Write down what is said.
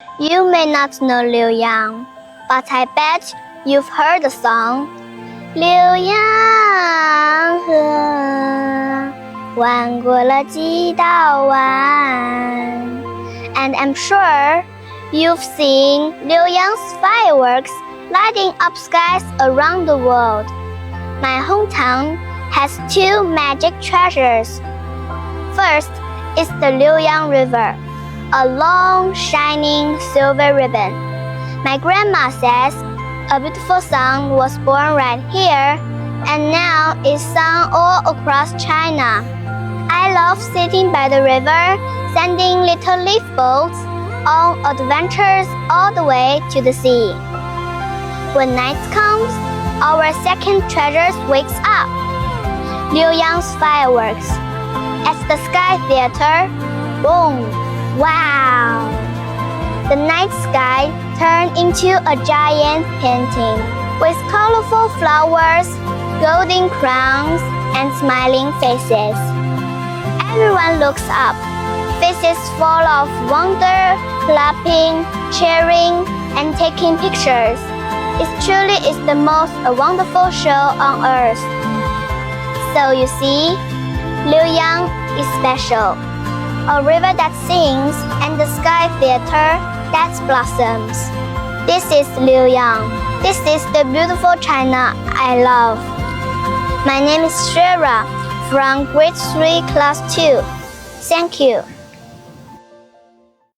You may not know Liuyang, but I bet you've heard the song. 浏阳河弯过了几道弯 And I'm sure you've seen Liuyang's fireworks lighting up skies around the world. My hometown has two magic treasures. First is the Liuyang River, a long, shining silver ribbon. My grandma says a beautiful song was born right here, and now is sung all across China. I love sitting by the river, sending little leaf boats on adventures all the way to the sea. When night comes, our second treasure wakes up. Liuyang's fireworks. At the Sky Theater, boom! Wow! The night sky turned into a giant painting with colorful flowers, golden crowns, and smiling faces. Everyone looks up, faces full of wonder, clapping, cheering, and taking pictures. It truly is the most wonderful show on earth. So you see, Liuyang is special. A river that sings and the sky theater that blossoms. This is Liuyang. This is the beautiful China I love. My name is Shira from grade 3 class 2. Thank you.